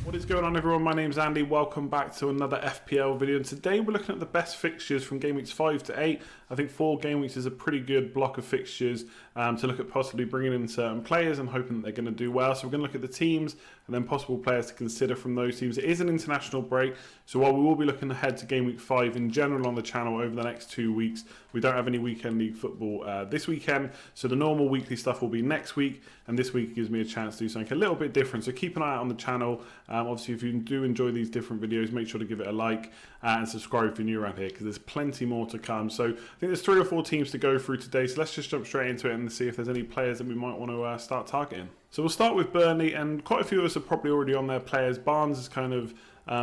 What is going on, everyone? My name's Andy. Welcome back to another FPL video, and today we're looking at the best fixtures from game weeks 5 to 8. I think 4 game weeks is a pretty good block of fixtures to look at possibly bringing in certain players and hoping that they're going to do well. So we're going to look at the teams and then possible players to consider from those teams. It is an international break, so while we will be looking ahead to game week 5 in general on the channel over the next 2 weeks, we don't have any weekend league football this weekend, so the normal weekly stuff will be next week, and this week gives me a chance to do something a little bit different. So keep an eye out on the channel. Obviously, if you do enjoy these different videos, make sure to give it a like and subscribe if you're new around here, because there's plenty more to come. So I think there's 3 or 4 teams to go through today, so let's just jump straight into it and see if there's any players that we might want to start targeting. So we'll start with Burnley, and quite a few of us are probably already on their players. Barnes has kind of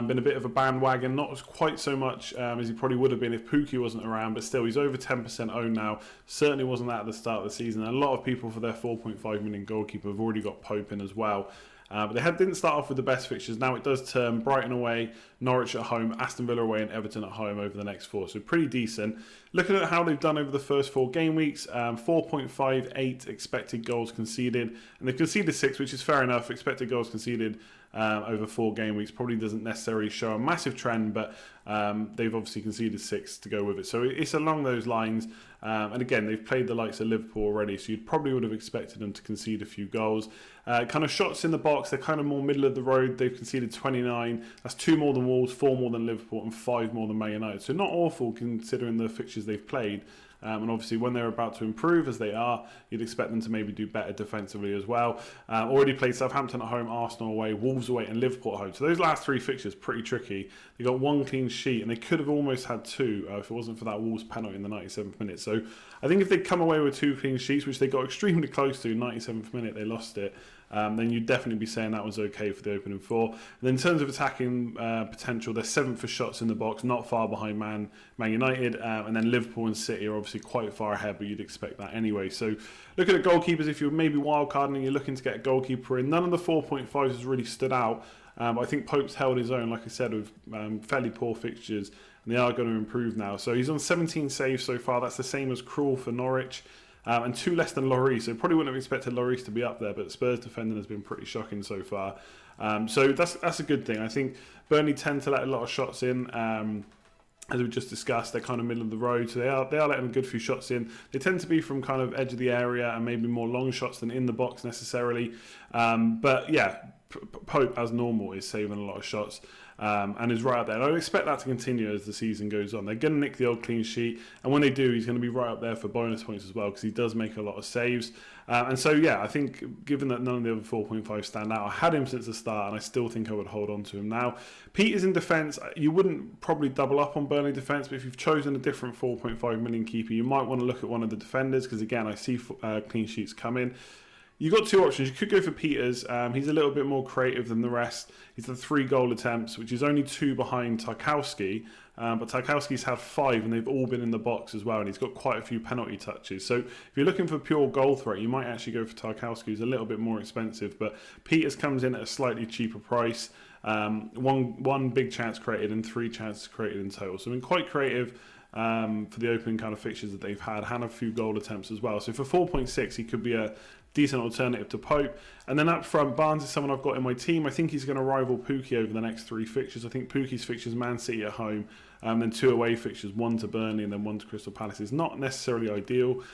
been a bit of a bandwagon, not quite so much as he probably would have been if Pukki wasn't around, but still he's over 10% owned now. Certainly wasn't that at the start of the season. And a lot of people for their 4.5 million goalkeeper have already got Pope in as well. But they didn't start off with the best fixtures. Now it does turn Brighton away, Norwich at home, Aston Villa away and Everton at home over the next 4. So pretty decent. Looking at how they've done over the first 4 game weeks, 4.58 expected goals conceded. And they've conceded 6, which is fair enough. Expected goals conceded over 4 game weeks probably doesn't necessarily show a massive trend, but they've obviously conceded 6 to go with it. So it's along those lines. And again, they've played the likes of Liverpool already, so you probably would have expected them to concede a few goals. Kind of shots in the box, they're kind of more middle of the road. They've conceded 29. That's 2 more than Wolves, 4 more than Liverpool, and 5 more than Man United. So not awful considering the fixtures they've played. And obviously when they're about to improve, as they are, you'd expect them to maybe do better defensively as well. Already played Southampton at home, Arsenal away, Wolves away and Liverpool at home. So those last 3 fixtures, pretty tricky. They got 1 clean sheet and they could have almost had 2 if it wasn't for that Wolves penalty in the 97th minute. So I think if they'd come away with 2 clean sheets, which they got extremely close to, 97th minute they lost it, then you'd definitely be saying that was okay for the opening 4. And then in terms of attacking potential, they're 7th for shots in the box, not far behind Man United, and then Liverpool and City are obviously quite far ahead, but you'd expect that anyway. So looking at goalkeepers, if you're maybe wildcarding and you're looking to get a goalkeeper in, none of the 4.5s has really stood out. I think Pope's held his own, like I said, with fairly poor fixtures, and they are going to improve now. So he's on 17 saves so far. That's the same as Krul for Norwich. And 2 less than Lloris, so probably wouldn't have expected Lloris to be up there, but Spurs defending has been pretty shocking so far. So that's a good thing. I think Burnley tend to let a lot of shots in. As we just discussed, they're kind of middle of the road, so they are letting a good few shots in. They tend to be from kind of edge of the area and maybe more long shots than in the box necessarily. But yeah, Pope, as normal, is saving a lot of shots and is right up there. And I would expect that to continue as the season goes on. They're going to nick the old clean sheet, and when they do, he's going to be right up there for bonus points as well, because he does make a lot of saves. And so, yeah, I think given that none of the other 4.5 stand out, I had him since the start, and I still think I would hold on to him now. Peters in defence, you wouldn't probably double up on Burnley defence, but if you've chosen a different 4.5 million keeper, you might want to look at one of the defenders, because again, I see clean sheets come in. You've got 2 options. You could go for Peters. He's a little bit more creative than the rest. He's had 3 goal attempts, which is only 2 behind Tarkowski. But Tarkowski's had 5, and they've all been in the box as well. And he's got quite a few penalty touches. So if you're looking for pure goal threat, you might actually go for Tarkowski, who's a little bit more expensive. But Peters comes in at a slightly cheaper price. One big chance created and 3 chances created in total. So I mean, quite creative. For the opening kind of fixtures that they've had a few goal attempts as well. So for 4.6, he could be a decent alternative to Pope. And then up front, Barnes is someone I've got in my team. I think he's going to rival Pukki over the next 3 fixtures. I think Pukki's fixtures, Man City at home, then 2 away fixtures, 1 to Burnley and then 1 to Crystal Palace, is not necessarily ideal.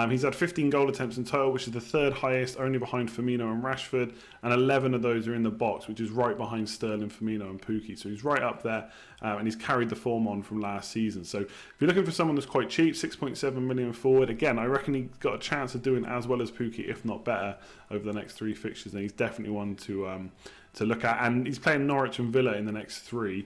He's had 15 goal attempts in total, which is the 3rd highest, only behind Firmino and Rashford, and 11 of those are in the box, which is right behind Sterling, Firmino and Pukki. So he's right up there, and he's carried the form on from last season. So if you're looking for someone that's quite cheap, 6.7 million forward, again, I reckon he's got a chance of doing as well as Pukki, if not better, over the next 3 fixtures, and he's definitely one to look at. And he's playing Norwich and Villa in the next 3.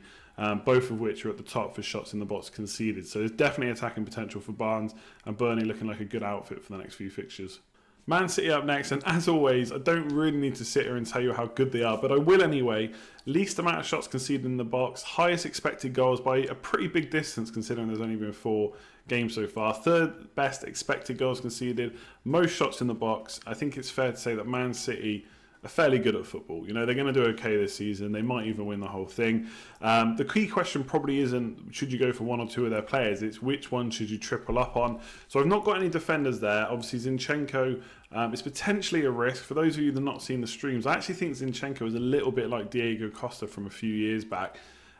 Both of which are at the top for shots in the box conceded. So there's definitely attacking potential for Barnes, and Burnley looking like a good outfit for the next few fixtures. Man City up next, and as always, I don't really need to sit here and tell you how good they are, but I will anyway. Least amount of shots conceded in the box, highest expected goals by a pretty big distance considering there's only been 4 games so far. 3rd best expected goals conceded, most shots in the box. I think it's fair to say that Man City are fairly good at football. You know, they're going to do okay this season. They might even win the whole thing. The key question probably isn't should you go for one or two of their players. It's which one should you triple up on. So I've not got any defenders there. Obviously Zinchenko is potentially a risk. For those of you that have not seen the streams, I actually think Zinchenko is a little bit like Diego Costa from a few years back.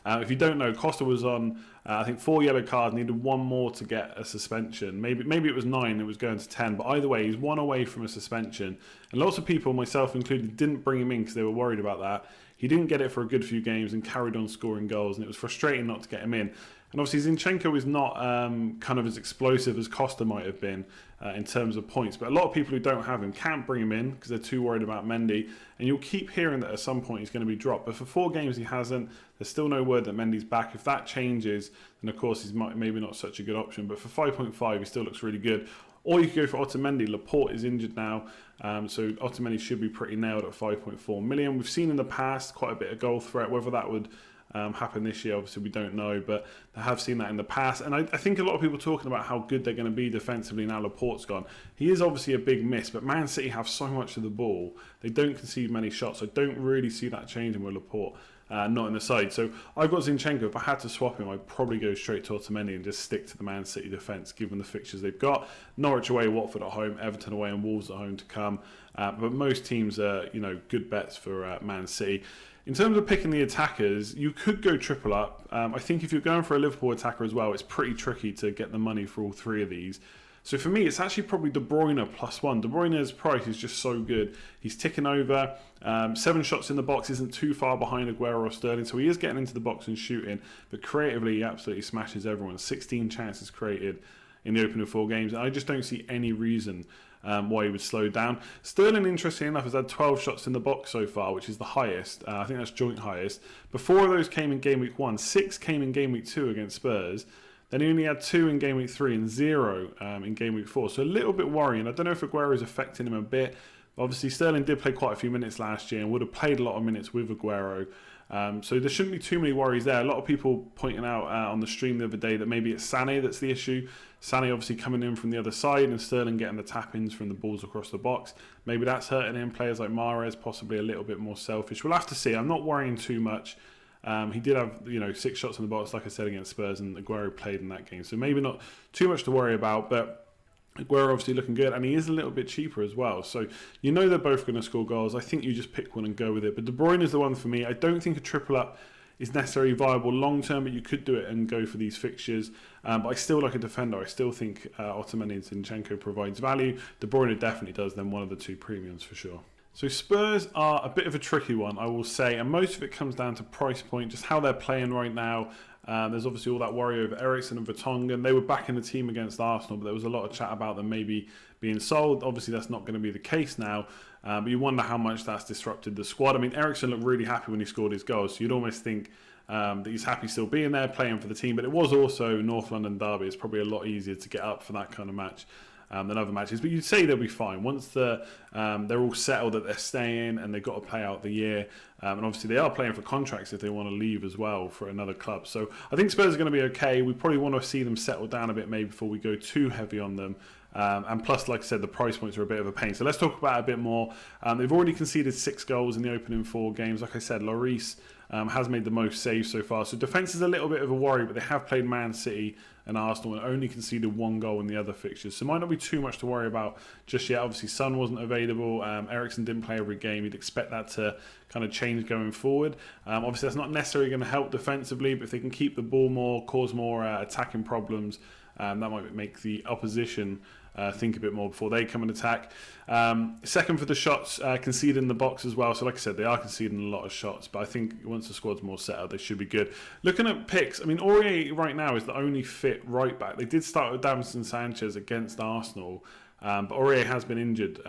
If you don't know, Costa was on, I think, 4 yellow cards, needed one more to get a suspension. Maybe it was 9, it was going to 10. But either way, he's 1 away from a suspension. And lots of people, myself included, didn't bring him in because they were worried about that. He didn't get it for a good few games and carried on scoring goals. And it was frustrating not to get him in. And obviously Zinchenko is not kind of as explosive as Costa might have been in terms of points. But a lot of people who don't have him can't bring him in because they're too worried about Mendy. And you'll keep hearing that at some point he's going to be dropped. But for 4 games he hasn't. There's still no word that Mendy's back. If that changes, then of course he's maybe not such a good option. But for 5.5 he still looks really good. Or you could go for Otamendi. Laporte is injured now, so Otamendi should be pretty nailed at 5.4 million. We've seen in the past quite a bit of goal threat. Whether that would happen this year, obviously we don't know, but I have seen that in the past. And I think a lot of people talking about how good they're going to be defensively now Laporte's gone. He is obviously a big miss, but Man City have so much of the ball. They don't concede many shots. I don't really see that changing with Laporte not in the side. So I've got Zinchenko. If I had to swap him, I'd probably go straight to Otamendi and just stick to the Man City defence, given the fixtures they've got. Norwich away, Watford at home, Everton away and Wolves at home to come. But most teams are, good bets for Man City. In terms of picking the attackers, you could go triple up. I think if you're going for a Liverpool attacker as well, it's pretty tricky to get the money for all 3 of these. So for me, it's actually probably De Bruyne +1. De Bruyne's price is just so good. He's ticking over. 7 shots in the box isn't too far behind Aguero or Sterling, so he is getting into the box and shooting. But creatively, he absolutely smashes everyone. 16 chances created in the opening 4 games. And I just don't see any reason why he would slow down. Sterling, interestingly enough, has had 12 shots in the box so far, which is the highest. I think that's joint highest. But 4 of those came in game week 1. 6 came in game week 2 against Spurs. Then he only had 2 in game week 3 and 0 in game week 4. So a little bit worrying. I don't know if Aguero is affecting him a bit. Obviously, Sterling did play quite a few minutes last year and would have played a lot of minutes with Aguero. So there shouldn't be too many worries there. A lot of people pointing out on the stream the other day that maybe it's Sané that's the issue. Sané obviously coming in from the other side and Sterling getting the tap-ins from the balls across the box. Maybe that's hurting him. Players like Mahrez possibly a little bit more selfish. We'll have to see. I'm not worrying too much. He did have 6 shots in the box, like I said, against Spurs, and Aguero played in that game. So maybe not too much to worry about, but Aguero obviously looking good, and he is a little bit cheaper as well. So they're both going to score goals. I think you just pick one and go with it. But De Bruyne is the one for me. I don't think a triple up is necessarily viable long term, but you could do it and go for these fixtures. But I still like a defender. I still think Otamendi and Zinchenko provides value. De Bruyne definitely does, then one of the 2 premiums for sure. So Spurs are a bit of a tricky one, I will say, and most of it comes down to price point, just how they're playing right now. There's obviously all that worry over Eriksen and Vertonghen. They were back in the team against Arsenal, but there was a lot of chat about them maybe being sold. Obviously, that's not going to be the case now, but you wonder how much that's disrupted the squad. I mean, Eriksen looked really happy when he scored his goals, so you'd almost think that he's happy still being there, playing for the team, but it was also North London derby. It's probably a lot easier to get up for that kind of match than other matches, but you'd say they'll be fine once they're all settled that they're staying and they've got to play out the year, and obviously they are playing for contracts if they want to leave as well for another club. So I think Spurs are going to be okay. We probably want to see them settle down a bit maybe before we go too heavy on them, and plus, like I said, the price points are a bit of a pain. So let's talk about it a bit more. They've already conceded 6 goals in the opening 4 games. Like I said, Lloris has made the most saves so far. So defence is a little bit of a worry, but they have played Man City and Arsenal and only conceded 1 goal in the other fixtures. So might not be too much to worry about just yet. Obviously, Son wasn't available. Eriksen didn't play every game. You'd expect that to kind of change going forward. Obviously, that's not necessarily going to help defensively, but if they can keep the ball more, cause more attacking problems, that might make the opposition think a bit more before they come and attack. Second for the shots, conceding in the box as well. So like I said, they are conceding a lot of shots, but I think once the squad's more settled, they should be good. Looking at picks, I mean, Aurier right now is the only fit right back. They did start with Davern Sanchez against Arsenal, but Aurier has been injured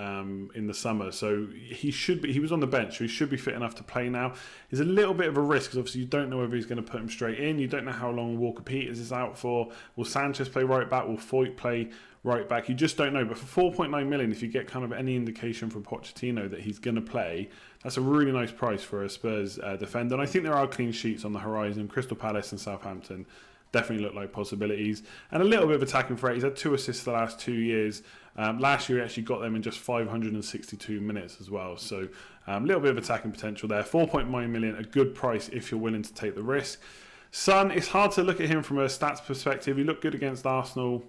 in the summer, so he was on the bench, so he should be fit enough to play now. It's a little bit of a risk, because obviously you don't know whether he's going to put him straight in. You don't know how long Walker Peters is out for. Will Sanchez play right back? Will Foyt play right back? You just don't know. But for 4.9 million, if you get kind of any indication from Pochettino that he's going to play, that's a really nice price for a Spurs defender. And I think there are clean sheets on the horizon. Crystal Palace and Southampton definitely look like possibilities. And a little bit of attacking threat. He's had 2 assists the last 2 years. Last year he actually got them in just 562 minutes as well. So a little bit of attacking potential there. 4.9 million, a good price if you're willing to take the risk. Son, it's hard to look at him from a stats perspective. He looked good against Arsenal.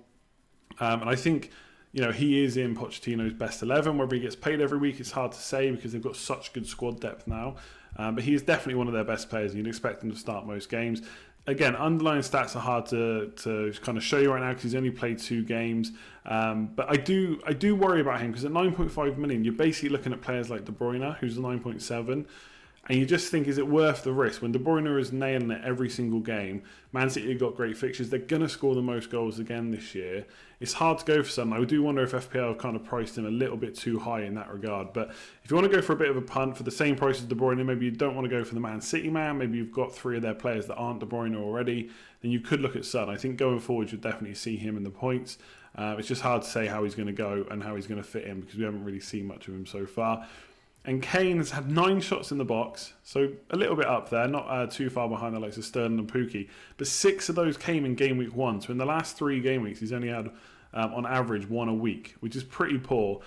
And I think, he is in Pochettino's best 11. Whether he gets paid every week, it's hard to say because they've got such good squad depth now. But he is definitely one of their best players. You'd expect him to start most games. Again, underlying stats are hard to kind of show you right now because he's only played 2 games. But I do worry about him because at 9.5 million, you're basically looking at players like De Bruyne, who's 9.7. And you just think, is it worth the risk? When De Bruyne is nailing it every single game, Man City have got great fixtures. They're going to score the most goals again this year. It's hard to go for some. I do wonder if FPL have kind of priced him a little bit too high in that regard. But if you want to go for a bit of a punt for the same price as De Bruyne, maybe you don't want to go for the Man City man, maybe you've got 3 of their players that aren't De Bruyne already, then you could look at Son. I think going forward, you'll definitely see him in the points. It's just hard to say how he's going to go and how he's going to fit in because we haven't really seen much of him so far. And Kane has had 9 shots in the box, so a little bit up there, not too far behind the likes of Sterling and Pukki. But 6 of those came in game week 1. So in the last 3 game weeks, he's only had, on average, 1 a week, which is pretty poor.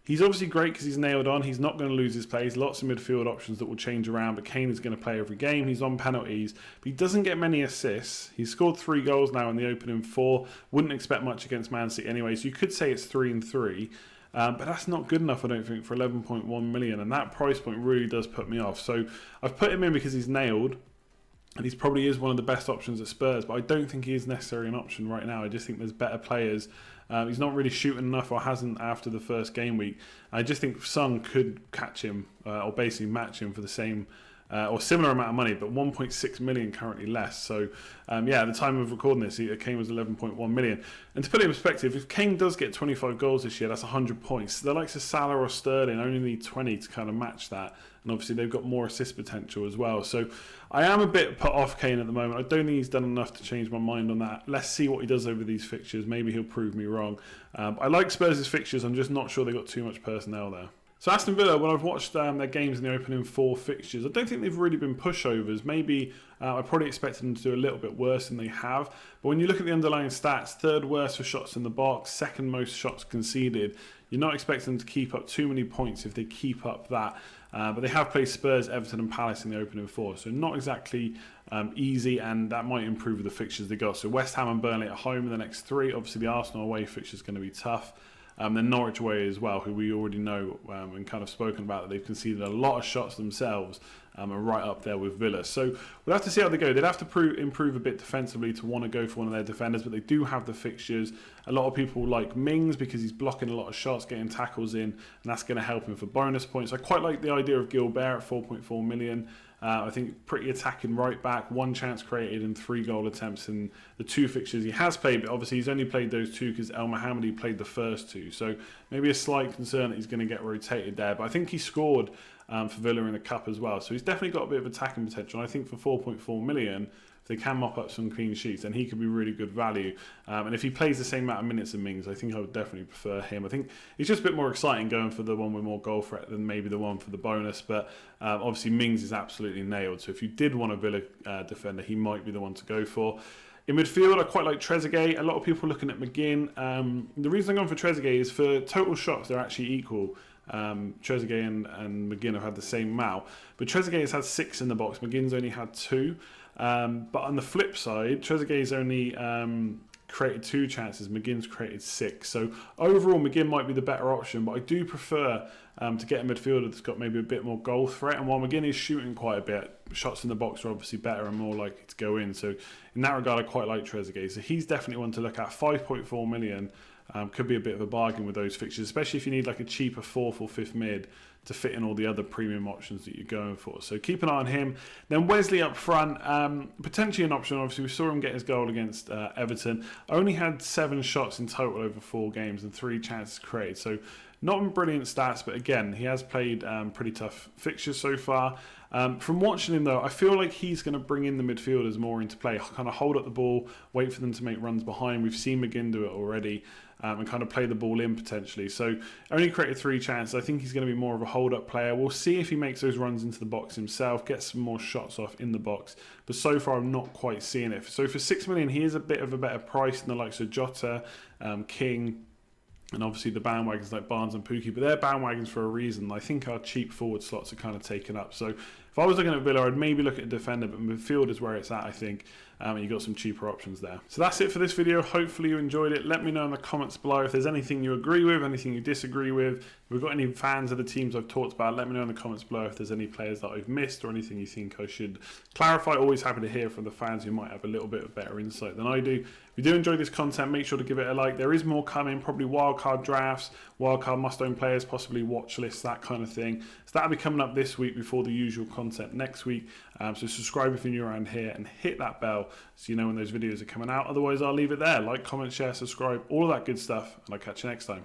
He's obviously great because he's nailed on. He's not going to lose his place. Lots of midfield options that will change around, but Kane is going to play every game. He's on penalties, but he doesn't get many assists. He's scored 3 goals now in the opening 4. Wouldn't expect much against Man City anyway, so you could say it's 3 and 3. But that's not good enough, I don't think, for 11.1 million. And that price point really does put me off. So I've put him in because he's nailed. And he probably is one of the best options at Spurs. But I don't think he is necessarily an option right now. I just think there's better players. He's not really shooting enough or hasn't after the first game week. I just think Son could catch him or basically match him for the same or similar amount of money, but 1.6 million currently less. So, at the time of recording this, Kane was 11.1 million. And to put it in perspective, if Kane does get 25 goals this year, that's 100 points. The likes of Salah or Sterling only need 20 to kind of match that. And obviously, they've got more assist potential as well. So, I am a bit put off Kane at the moment. I don't think he's done enough to change my mind on that. Let's see what he does over these fixtures. Maybe he'll prove me wrong. I like Spurs' fixtures. I'm just not sure they've got too much personnel there. So Aston Villa, when I've watched their games in the opening 4 fixtures, I don't think they've really been pushovers. Maybe I probably expected them to do a little bit worse than they have. But when you look at the underlying stats, 3rd worst for shots in the box, 2nd most shots conceded. You're not expecting them to keep up too many points if they keep up that. But they have played Spurs, Everton and Palace in the opening 4. So not exactly easy, and that might improve with the fixtures they got. So West Ham and Burnley at home in the next 3. Obviously the Arsenal away fixture is going to be tough. Then Norwich away as well, who we already know and kind of spoken about, that they've conceded a lot of shots themselves and are right up there with Villa. So we'll have to see how they go. They'd have to improve a bit defensively to want to go for one of their defenders, but they do have the fixtures. A lot of people like Mings because he's blocking a lot of shots, getting tackles in, and that's going to help him for bonus points. I quite like the idea of Gilbert at 4.4 million. I think pretty attacking right back, 1 chance created and 3 goal attempts in the 2 fixtures he has played, but obviously he's only played those 2 because El Mohammadi played the first 2. So maybe a slight concern that he's going to get rotated there. But I think he scored for Villa in the Cup as well. So he's definitely got a bit of attacking potential. And I think for 4.4 million, if they can mop up some clean sheets, then he could be really good value. And if he plays the same amount of minutes as Mings, I think I would definitely prefer him. I think it's just a bit more exciting going for the one with more goal threat than maybe the one for the bonus. But obviously Mings is absolutely nailed. So if you did want a Villa defender, he might be the one to go for. In midfield, I quite like Trezeguet. A lot of people looking at McGinn. The reason I'm going for Trezeguet is for total shots, they're actually equal. Trezeguet and McGinn have had the same amount. But Trezeguet has had 6 in the box. McGinn's only had 2. But on the flip side, Trezeguet's only created 2 chances. McGinn's created 6. So overall, McGinn might be the better option. But I do prefer to get a midfielder that's got maybe a bit more goal threat. And while McGinn is shooting quite a bit, shots in the box are obviously better and more likely to go in. So in that regard, I quite like Trezeguet. So he's definitely one to look at. 5.4 million could be a bit of a bargain with those fixtures, especially if you need like a cheaper 4th or 5th mid to fit in all the other premium options that you're going for. So keep an eye on him. Then Wesley up front, potentially an option. Obviously, we saw him get his goal against Everton. Only had 7 shots in total over 4 games and 3 chances created. So not brilliant stats, but again, he has played pretty tough fixtures so far. From watching him, though, I feel like he's going to bring in the midfielders more into play, kind of hold up the ball, wait for them to make runs behind. We've seen McGinn do it already. And kind of play the ball in potentially. So only created 3 chances. I think he's going to be more of a hold-up player. We'll see if he makes those runs into the box himself, gets some more shots off in the box. But so far, I'm not quite seeing it. So for 6 million, he is a bit of a better price than the likes of Jota, King, and obviously the bandwagons like Barnes and Pookie, but they're bandwagons for a reason. I think our cheap forward slots are kind of taken up. So if I was looking at Villa, I'd maybe look at a defender, but midfield is where it's at, I think. And you've got some cheaper options there. So that's it for this video. Hopefully you enjoyed it. Let me know in the comments below if there's anything you agree with, anything you disagree with. If we've got any fans of the teams I've talked about, let me know in the comments below if there's any players that I've missed or anything you think I should clarify. Always happy to hear from the fans who might have a little bit of better insight than I do. If you do enjoy this content, make sure to give it a like. There is more coming, probably wildcard drafts, wildcard must-own players, possibly watch lists, that kind of thing. So that'll be coming up this week before the usual content next week. So subscribe if you're new around here and hit that bell so you know when those videos are coming out. Otherwise, I'll leave it there. Like, comment, share, subscribe, all of that good stuff, and I'll catch you next time.